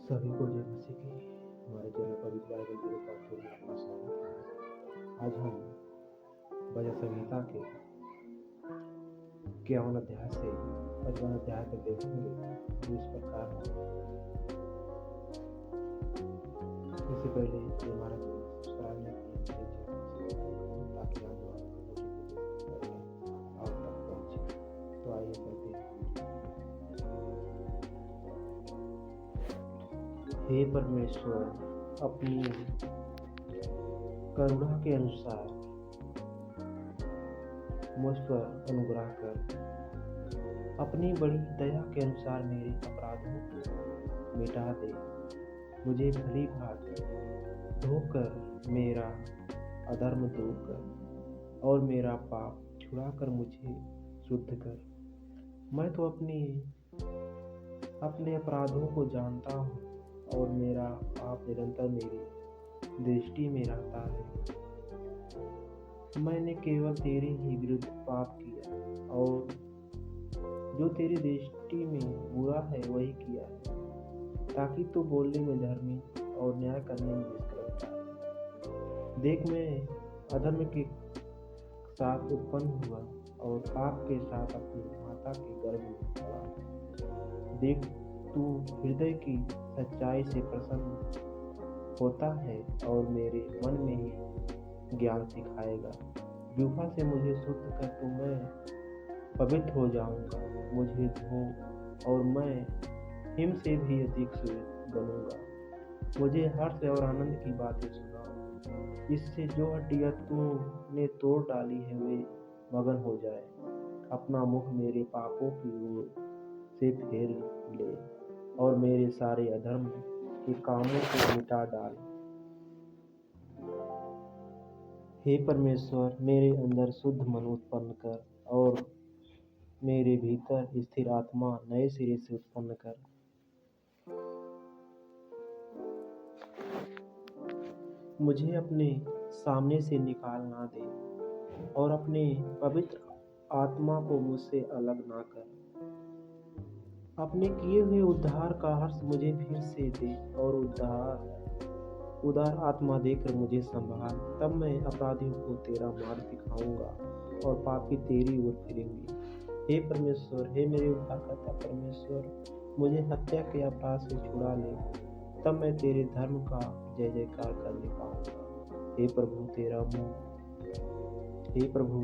सभी को जय मसीह की। हमारे चैनल पवित्र बाइबल गुरु पाठ्य में आपका स्वागत है। आज हम भजन संहिता के 51 अध्याय से 55 अध्याय तक देखेंगे जो इस प्रकार है। इससे पहले ये हमारा सब्सक्राइब नहीं किया ताकि आने वाले नोटिफिकेशन आप तक पहुंचे। तो आइए करते हैं। हे परमेश्वर, अपनी करुणा के अनुसार मुझ पर अनुग्रह कर। अपनी बड़ी दया के अनुसार मेरे अपराधों को मिटा दे। मुझे भली भांति धोकर मेरा अधर्म दूर कर और मेरा पाप छुड़ाकर मुझे शुद्ध कर। मैं तो अपने अपराधों को जानता हूँ और मेरा पाप निरंतर मेरी दृष्टि में रहता है। मैंने केवल तेरे ही विरुद्ध पाप किया और जो तेरी दृष्टि में बुरा है वही किया है, ताकि तू बोलने में धर्मी और न्याय करने में निष्कलंक है। देख, मैं अधर्म के साथ उत्पन्न हुआ और पाप के साथ अपनी माता के गर्भ में पड़ा। देख, तू हृदय की सच्चाई से प्रसन्न होता है और मेरे मन में ही ज्ञान सिखाएगा। जूफा से मुझे शुद्ध कर, तो मैं पवित्र हो जाऊंगा। मुझे धो और मैं हिम से भी अधिक शुद्ध बनूंगा। मुझे हर्ष और आनंद की बातें सुनाओ, जिससे जो हड्डियां तूने तोड़ डाली है वे मगन हो जाए। अपना मुख मेरे पापों की ओर से फेर ले और मेरे सारे अधर्म के कामों को मिटा डाल। हे परमेश्वर, मेरे अंदर शुद्ध मन उत्पन्न कर और मेरे भीतर स्थिर आत्मा नए सिरे से उत्पन्न कर। मुझे अपने सामने से निकाल ना दे और अपने पवित्र आत्मा को मुझसे अलग ना कर। अपने किए हुए उद्धार का हर्ष मुझे फिर से दे और उदार आत्मा देकर मुझे संभाल। तब मैं अपराधियों को तेरा मार्ग दिखाऊंगा और पापी तेरी ओर फिरेंगे। हे परमेश्वर, हे मेरे उद्धारकर्ता परमेश्वर, मुझे हत्या के अपराध से छुड़ा ले। तब मैं तेरे धर्म का जय जयकार करने पाऊंगा। हे प्रभु,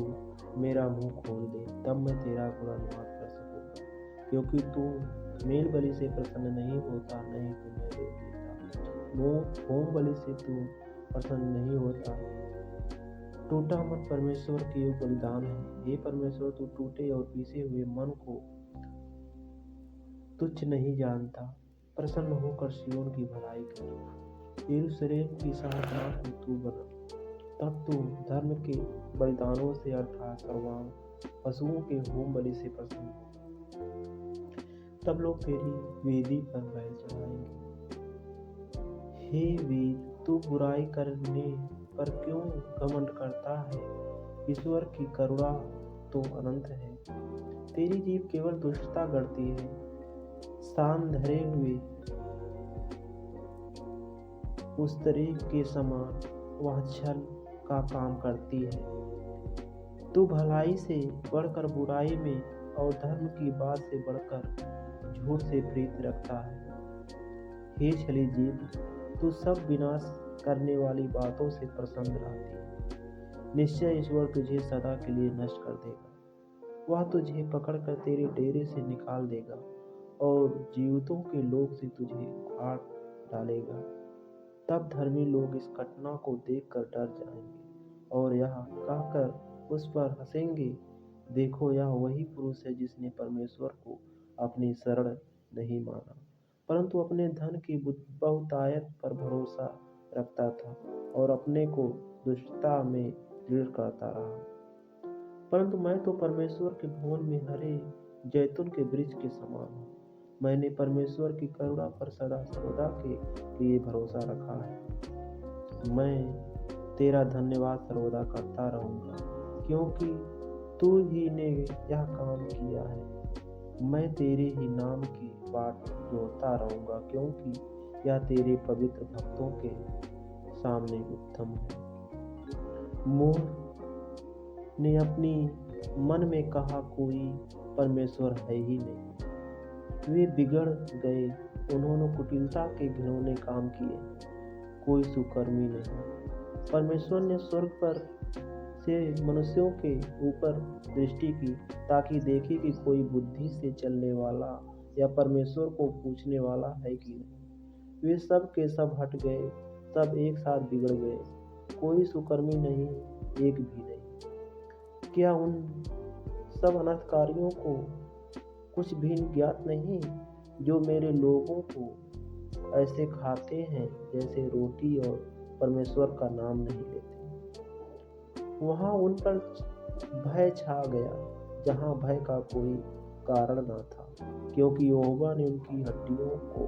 मेरा मुंह खोल दे, तब मैं तेरा गुणानुवाद कर सकूंगा। क्योंकि तू मेल बलि से प्रसन्न नहीं होता, नहीं तो मैं दे देता। होम बलि से तू प्रसन्न नहीं होता। टूटा मन परमेश्वर के योग्य बलिदान है। हे परमेश्वर, तू टूटे और पीसे हुए मन को तुच्छ नहीं जानता। प्रसन्न होकर सिय्योन की भलाई कर। यरूशलेम की सहायता को तू बना। तब तू धर्म के बलिदानों से अर्थात सर्वांग पशुओं के होम बलि से प्रसन्न हो। तब लोग तेरी वेदी पर बैल चढ़ाएंगे। हे वीर, तू बुराई करने पर क्यों घमंड करता है? ईश्वर की करुणा तो अनंत है। तेरी जीभ केवल दुष्टता गढ़ती है। सान धरे हुए उस्तरे के समान वह छल का काम करती है। तू भलाई से बढ़कर बुराई में और धर्म की बात से बढ़कर झूठ से प्रीति रखता है। हे छली जीभ, तू सब विनाश करने वाली बातों से प्रसन्न रहती है। निश्चय ईश्वर तुझे सदा के लिए नष्ट कर देगा। वह तुझे पकड़कर तेरे डेरे से निकाल देगा और जीवितों के लोक से तुझे उखाड़ डालेगा। तब धर्मी लोग इस घटना को देखकर डर जाएंगे और यह कहकर उस पर हंसेंगे, देखो, यह वही पुरुष है जिसने परमेश्वर को अपनी शरण नहीं माना, परंतु अपने धन की बहुतायत पर भरोसा रखता था और अपने को दुष्टता में दृढ़ करता रहा। परंतु मैं तो परमेश्वर के भवन में हरे जैतून के वृक्ष के समान हूँ। मैंने परमेश्वर की करुणा पर सदा सर्वदा के लिए भरोसा रखा है। मैं तेरा धन्यवाद सर्वदा करता रहूंगा, क्योंकि तू ही ने यह काम किया है। मैं तेरे ही नाम की बाट जोहता रहूंगा, क्योंकि या तेरे पवित्र भक्तों के सामने उत्तम है। मोह ने अपनी मन में कहा, कोई परमेश्वर है ही नहीं। वे बिगड़ गए, उन्होंने कुटिलता के घिनौने काम किए, कोई सुकर्मी नहीं। परमेश्वर ने स्वर्ग पर से मनुष्यों के ऊपर दृष्टि की ताकि देखे कि कोई बुद्धि से चलने वाला या परमेश्वर को पूछने वाला है कि नहीं। वे सब के सब हट गए, सब एक साथ बिगड़ गए, कोई सुकर्मी नहीं, एक भी नहीं। क्या उन सब अनर्थकारियों को कुछ भी ज्ञात नहीं, जो मेरे लोगों को ऐसे खाते हैं जैसे रोटी और परमेश्वर का नाम नहीं लेते। वहाँ उन पर भय छा गया जहाँ भय का कोई कारण न था, क्योंकि यहोवा ने उनकी हड्डियों को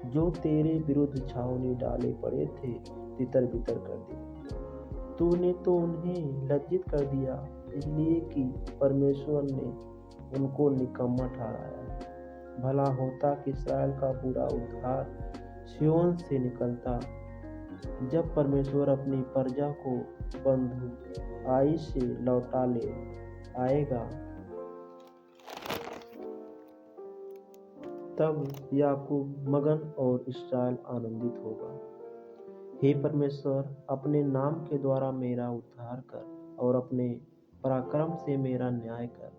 जो तेरे विरुद्ध छावनी डाले पड़े थे तितर बितर कर दिया। तूने तो उन्हें लज्जित कर दिया, इसलिए कि परमेश्वर ने उनको निकम्मा ठहराया है। भला होता कि इस्राएल का पूरा उद्धार सिय्योन से निकलता, जब परमेश्वर अपनी प्रजा को बंधुआई से लौटा ले आएगा, तब याकूब मगन और इस्राएल आनंदित होगा। हे परमेश्वर, अपने नाम के द्वारा मेरा उद्धार कर और अपने पराक्रम से मेरा न्याय कर।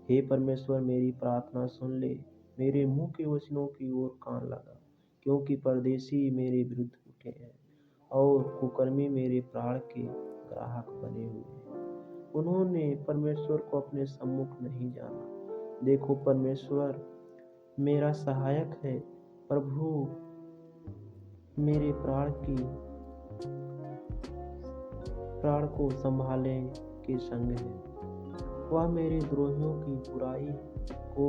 हे परमेश्वर, मेरी प्रार्थना सुन ले, मेरे मुंह के वचनों की ओर कान लगा, क्योंकि परदेशी मेरे विरुद्ध उठे हैं और कुकर्मी मेरे प्राण के ग्राहक बने हुए हैं। उन्होंने परमेश्वर को अपने सम्मुख नहीं जाना। देखो, परमेश्वर मेरा सहायक है, प्रभु मेरे प्राण को संभाले के संग है। वह मेरे द्रोहियों की बुराई को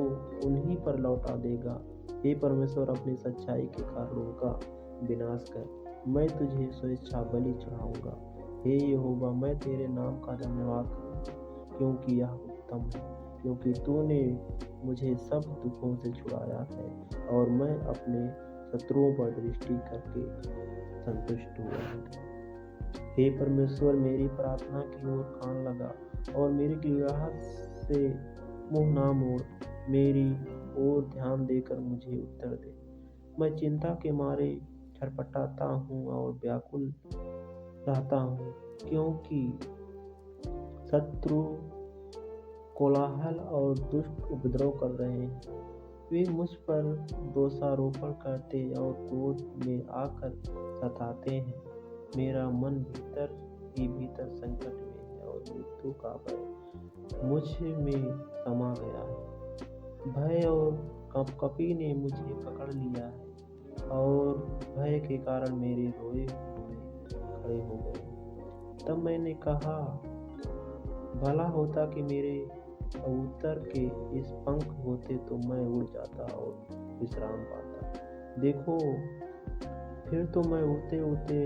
उन्हीं पर लौटा देगा। हे परमेश्वर, अपनी सच्चाई के कारण उनका विनाश कर। मैं तुझे स्वेच्छा बलि चढ़ाऊंगा। हे यहोवा, मैं तेरे नाम का धन्यवाद करूंगा, क्योंकि यह उत्तम है, क्योंकि तूने मुझे सब दुखों से छुड़ाया है और मैं अपने शत्रुओं पर दृष्टि करके संतुष्ट हुआ हूँ। हे परमेश्वर, मेरी प्रार्थना की ओर कान लगा और मेरी गिड़गिड़ाहट से मुंह ना मोड़। मेरी ओर ध्यान देकर मुझे उत्तर दे। मैं चिंता के मारे छटपटाता हूँ और व्याकुल रहता हूँ, क्योंकि शत्रु कोलाहल और दुष्ट उपद्रव कर रहे हैं। वे मुझ पर दोषारोपण करते और क्रोध में आकर सताते हैं। मेरा मन भीतर ही भीतर संकट में है और मृत्यु का भय मुझ में समा गया है। भय और कँपकँपी ने मुझे पकड़ लिया है और भय के कारण मेरे रोए हुए खड़े हो गए। तब मैंने कहा, भला होता कि मेरे कबूतर के इस पंख होते तो मैं उड़ जाता और विश्राम पाता। देखो, फिर तो मैं उड़ते उड़ते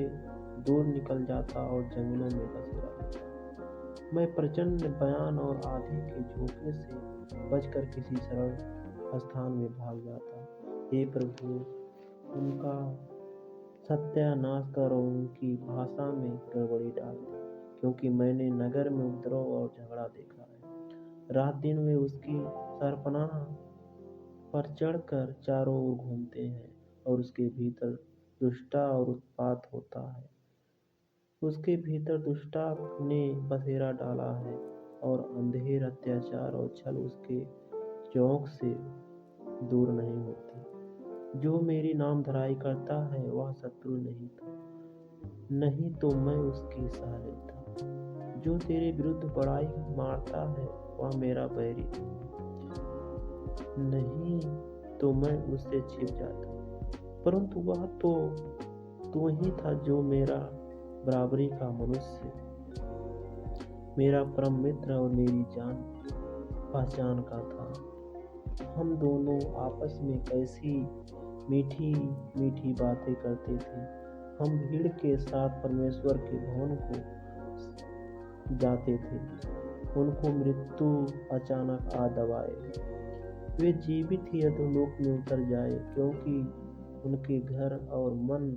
दूर निकल जाता और जंगलों में बसेरा रहता। मैं प्रचंड बयान और आंधी के झोंके से बचकर किसी सरल स्थान में भाग जाता। हे प्रभु, उनका सत्यानाश कर और उनकी भाषा में गड़बड़ी डाल दे, क्योंकि मैंने नगर में उपद्रव और झगड़ा देखा है। रात दिन वे उसकी सरपनाह पर चढ़कर चारों ओर घूमते हैं और उसके भीतर दुष्टा और उत्पात होता है। उसके भीतर दुष्टा ने बसेरा डाला है और अंधेर, अत्याचार और छल उसके चौक से दूर नहीं होती। जो मेरी नाम धराई करता है वह शत्रु नहीं था, नहीं तो मैं उसकी सह लेता। जो तेरे विरुद्ध बड़ाई मारता है वह मेरा बैरी नहीं, तो मैं उससे छिप जाता। परंतु वह तो तू ही था जो मेरा बराबरी का मनुष्य, मेरा परम मित्र और मेरी जान पहचान का था। हम दोनों आपस में कैसी मीठी मीठी बातें करते थे। हम भीड़ के साथ परमेश्वर के भवन को जाते थे। उनको मृत्यु अचानक आ दबाए, वे जीवित ही अधोलोक में उतर जाए, क्योंकि उनके घर और मन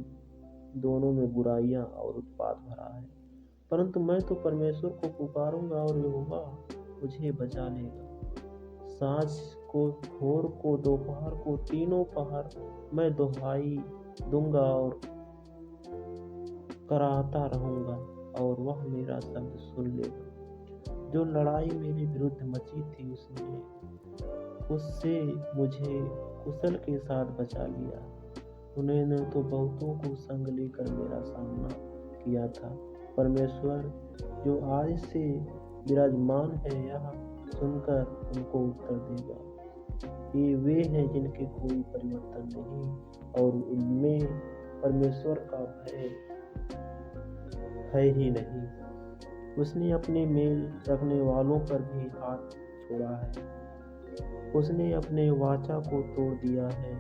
दोनों में बुराइयां और उत्पात भरा है। परंतु मैं तो परमेश्वर को पुकारूंगा और यहोवा मुझे बचा लेगा। सांझ को, भोर को, दोपहर को, तीनों पहर मैं दुहाई दूंगा और कराहता रहूंगा और वह मेरा शब्द सुन लेगा। जो लड़ाई मेरे विरुद्ध मची थी उससे मुझे कुशल के साथ बचा लिया। उन्होंने तो बहुतों को संग लेकर मेरा सामना किया था। परमेश्वर जो आज से विराजमान है यह सुनकर उनको उत्तर देगा। ये वे हैं जिनके कोई परिवर्तन नहीं और उनमें परमेश्वर का भय है ही नहीं। उसने अपने मेल रखने वालों पर भी हाथ छोड़ा है। उसने अपने वाचा को तोड़ दिया है।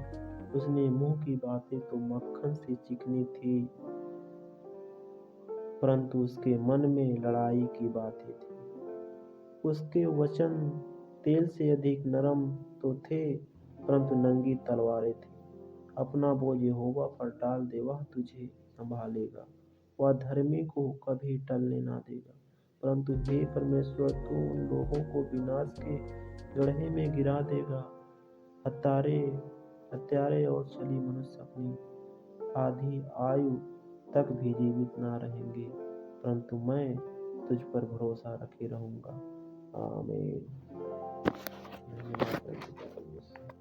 उसने मुंह की बातें तो मक्खन से चिकनी थी, परंतु उसके मन में लड़ाई की बातें थी। उसके वचन तेल से अधिक नरम तो थे, परंतु नंगी तलवारें थी। अपना बोझ यहोवा पर डाल दे, वह तुझे संभालेगा। वह धर्मी को कभी टलने ना देगा। परंतु हे परमेश्वर, तू उन लोगों को विनाश के गड्ढे में गिरा देगा। हत्यारे और छली मनुष्य अपनी आधी आयु तक भी जीवित ना रहेंगे, परंतु मैं तुझ पर भरोसा रखे रहूंगा। आमीन।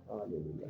हालेलुया।